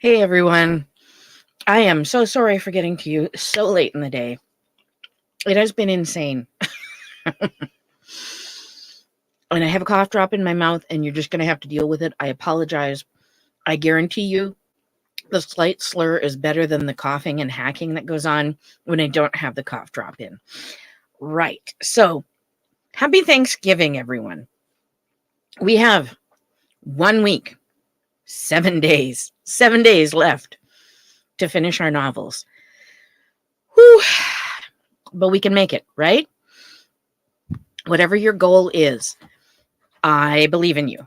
Hey everyone. I am so sorry for getting to you so late in the day. It has been insane. And I have a cough drop in my mouth, and you're just going to have to deal with it. I apologize. I guarantee you the slight slur is better than the coughing and hacking that goes on when I don't have the cough drop in. Right. So, happy Thanksgiving, everyone. We have 1 week, 7 days left to finish our novels. Whew. But we can make it, right? Whatever your goal is, I believe in you.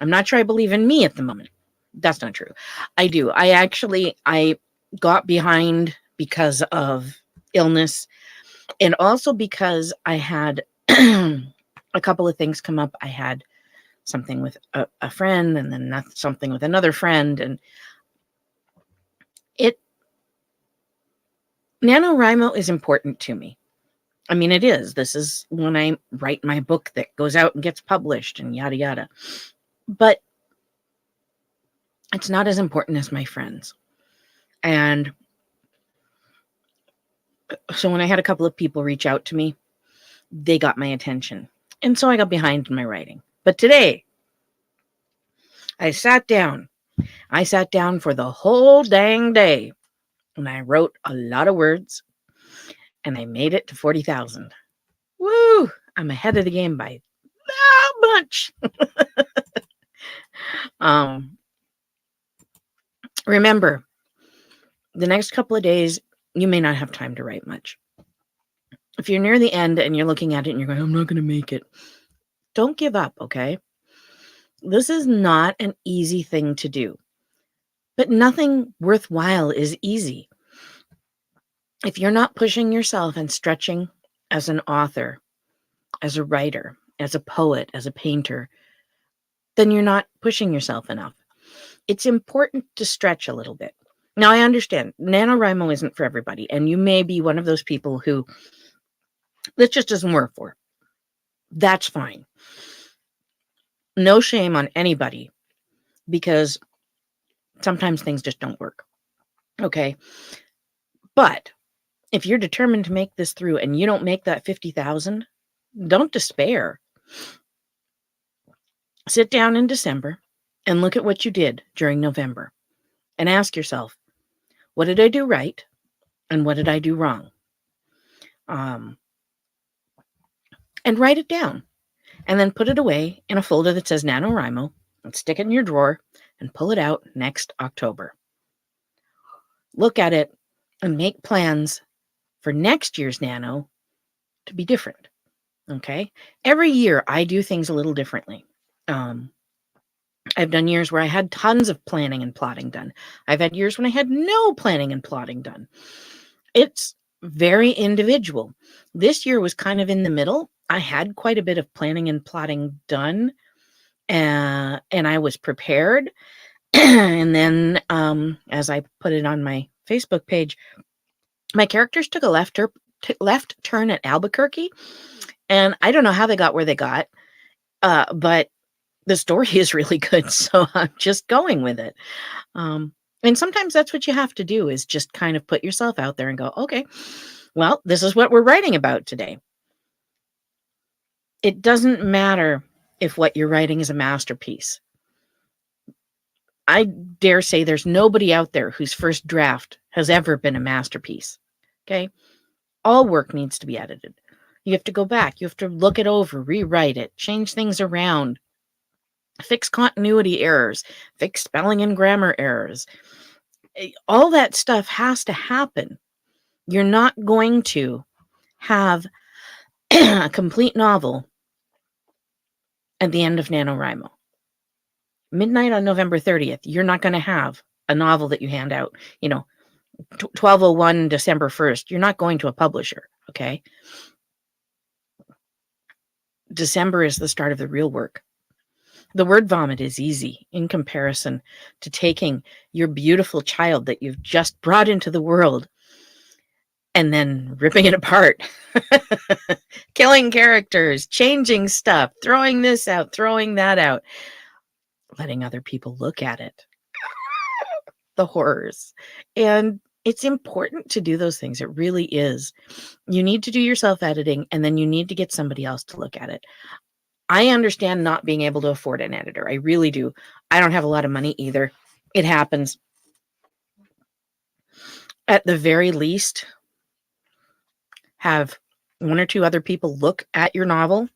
I'm not sure I believe in me at the moment. That's not true. I do. I got behind because of illness, and also because I had a couple of things come up. I had something with a friend, and then something with another friend, and NaNoWriMo is important to me. I mean, it is. This is when I write my book that goes out and gets published and yada, yada. But it's not as important as my friends. And so when I had a couple of people reach out to me, they got my attention. And so I got behind in my writing. But today, I sat down. I sat down for the whole dang day. And I wrote a lot of words. And I made it to 40,000. Woo! I'm ahead of the game by that much. Remember, the next couple of days, you may not have time to write much. If you're near the end and you're looking at it and you're going, I'm not going to make it, don't give up, okay? This is not an easy thing to do. But nothing worthwhile is easy. If you're not pushing yourself and stretching as an author, as a writer, as a poet, as a painter, then you're not pushing yourself enough. It's important to stretch a little bit. Now, I understand NaNoWriMo isn't for everybody, and you may be one of those people who this just doesn't work for. That's fine. No shame on anybody, because sometimes things just don't work. Okay? But if you're determined to make this through and you don't make that 50,000, don't despair. Sit down in December and look at what you did during November and ask yourself, what did I do right and what did I do wrong? And write it down and then put it away in a folder that says NaNoWriMo and stick it in your drawer and pull it out next October. Look at it and make plans for next year's Nano to be different. Okay? Every year I do things a little differently. I've done years where I had tons of planning and plotting done. I've had years when I had no planning and plotting done. It's very individual. This year was kind of in the middle. I had quite a bit of planning and plotting done, and I was prepared. And then, as I put it on my Facebook page, my characters took a left turn at Albuquerque, and I don't know how they got where they got, but the story is really good, so I'm just going with it. And sometimes that's what you have to do, is just kind of put yourself out there and go, okay, well, this is what we're writing about today. It doesn't matter if what you're writing is a masterpiece. I dare say there's nobody out there whose first draft has ever been a masterpiece. Okay? All work needs to be edited. You have to go back. You have to look it over, rewrite it, change things around, fix continuity errors, fix spelling and grammar errors. All that stuff has to happen. You're not going to have a complete novel at the end of NaNoWriMo. Midnight on November 30th, you're not going to have a novel that you hand out, 1201 December 1st. You're not going to a publisher, okay? December is the start of the real work. The word vomit is easy in comparison to taking your beautiful child that you've just brought into the world and then ripping it apart, killing characters, changing stuff, throwing this out, throwing that out, letting other people look at it. the horrors. And it's important to do those things. It really is. You need to do your self-editing, and then you need to get somebody else to look at it. I understand not being able to afford an editor. I really do. I don't have a lot of money either. It happens. At the very least, have one or two other people look at your novel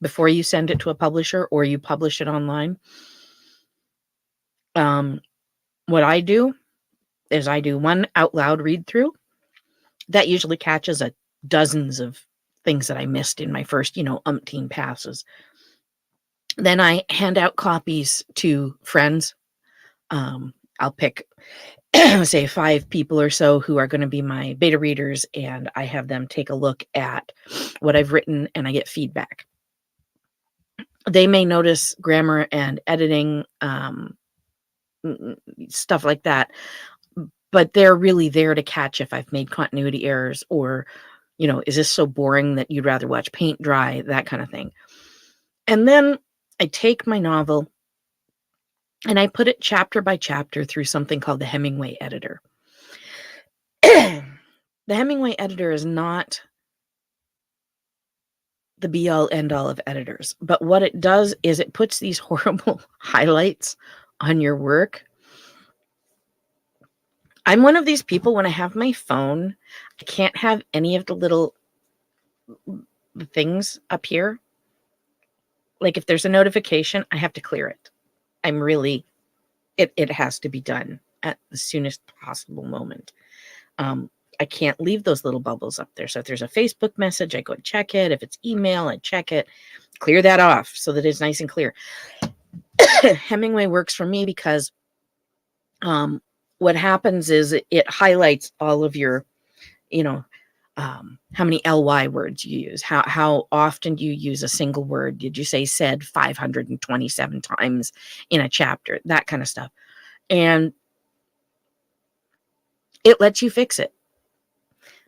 before you send it to a publisher or you publish it online. What I do is I do one out loud read through. That usually catches dozens of things that I missed in my first, umpteen passes. Then I hand out copies to friends. I'll pick, say, 5 people or so who are going to be my beta readers, and I have them take a look at what I've written, and I get feedback. They may notice grammar and editing, stuff like that, but they're really there to catch if I've made continuity errors or, is this so boring that you'd rather watch paint dry, that kind of thing. And then I take my novel and I put it chapter by chapter through something called the Hemingway editor. The Hemingway editor is not the be-all, end-all of editors, but what it does is it puts these horrible highlights on your work. I'm one of these people, when I have my phone, I can't have any of the little things up here. Like if there's a notification, I have to clear it. It has to be done at the soonest possible moment. I can't leave those little bubbles up there. So if there's a Facebook message, I go and check it. If it's email, I check it, clear that off so that it's nice and clear. Hemingway works for me because what happens is it highlights all of your, how many ly words you use, how often you use a single word. Did you say said 527 times in a chapter, that kind of stuff. And it lets you fix it.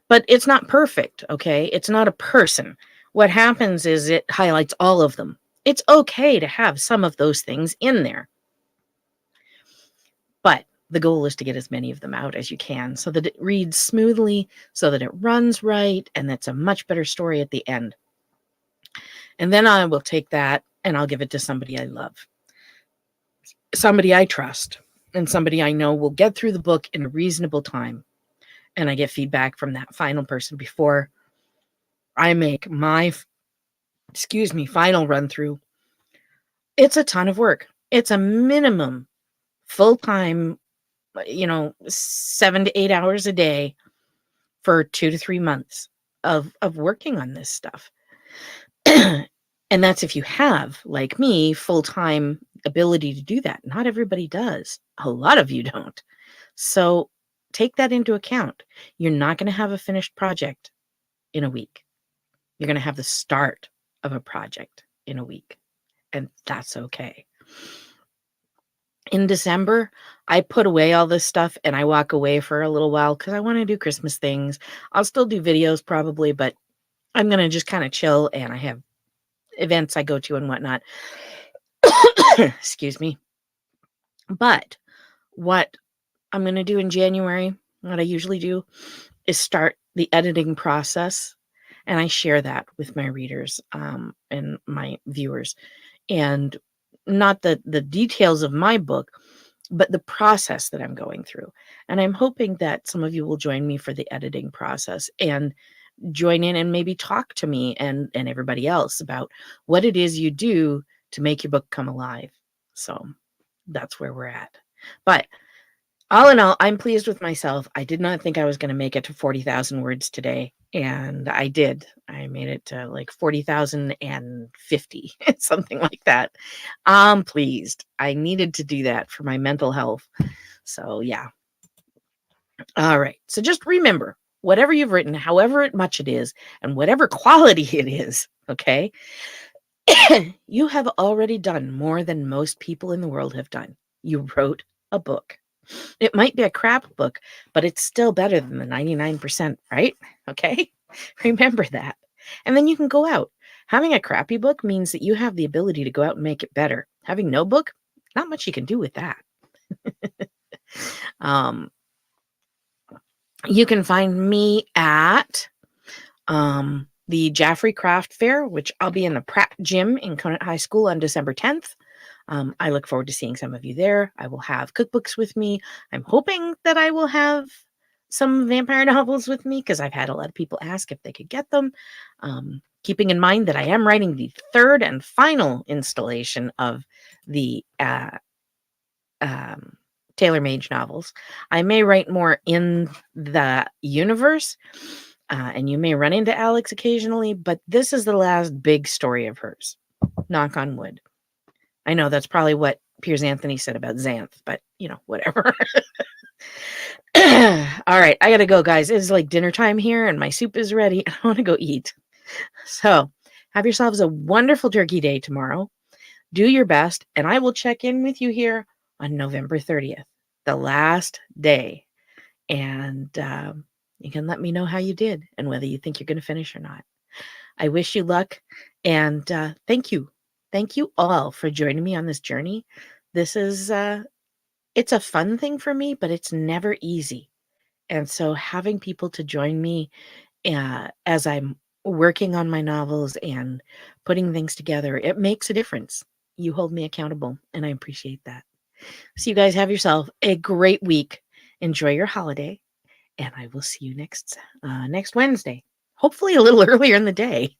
But it's not perfect, okay? It's not a person. What happens is it highlights all of them. It's okay to have some of those things in there. But the goal is to get as many of them out as you can so that it reads smoothly, so that it runs right, and that's a much better story at the end. And then I will take that and I'll give it to somebody I love, somebody I trust, and somebody I know will get through the book in a reasonable time. And I get feedback from that final person before I make my, final run through. It's a ton of work. It's a minimum full-time, 7 to 8 hours a day for 2 to 3 months of working on this stuff. And that's if you have, like me, full-time ability to do that. Not everybody does. A lot of you don't. So take that into account. You're not going to have a finished project in a week. You're going to have the start of a project in a week, and that's okay. In December, I put away all this stuff and I walk away for a little while because I want to do Christmas things. I'll still do videos probably, but I'm going to just kind of chill, and I have events I go to and whatnot. Excuse me. But what I'm going to do in January, what I usually do, is start the editing process, and I share that with my readers and my viewers. And not the details of my book, but the process that I'm going through. And I'm hoping that some of you will join me for the editing process and join in and maybe talk to me and everybody else about what it is you do to make your book come alive. So that's where we're at. But all in all, I'm pleased with myself. I did not think I was going to make it to 40,000 words today, and I did. I made it to like 40,050, something like that. I'm pleased. I needed to do that for my mental health. So yeah. All right. So just remember, whatever you've written, however much it is, and whatever quality it is, okay, you have already done more than most people in the world have done. You wrote a book. It might be a crap book, but it's still better than the 99%, right? Okay? Remember that. And then you can go out. Having a crappy book means that you have the ability to go out and make it better. Having no book, not much you can do with that. You can find me at the Jaffrey Craft Fair, which I'll be in the Pratt Gym in Conant High School on December 10th. I look forward to seeing some of you there. I will have cookbooks with me. I'm hoping that I will have some vampire novels with me because I've had a lot of people ask if they could get them. Keeping in mind that I am writing the third and final installation of the Taylor Mage novels. I may write more in the universe, and you may run into Alex occasionally, but this is the last big story of hers. Knock on wood. I know that's probably what Piers Anthony said about Xanth, but whatever. All right, I gotta go, guys. It's like dinner time here, and my soup is ready. I want to go eat. So have yourselves a wonderful turkey day tomorrow. Do your best, and I will check in with you here on November 30th, the last day. And you can let me know how you did and whether you think you're going to finish or not. I wish you luck, and thank you. Thank you all for joining me on this journey. This is, it's a fun thing for me, but it's never easy. And so having people to join me as I'm working on my novels and putting things together, it makes a difference. You hold me accountable, and I appreciate that. So you guys have yourself a great week. Enjoy your holiday, and I will see you next Wednesday. Hopefully a little earlier in the day.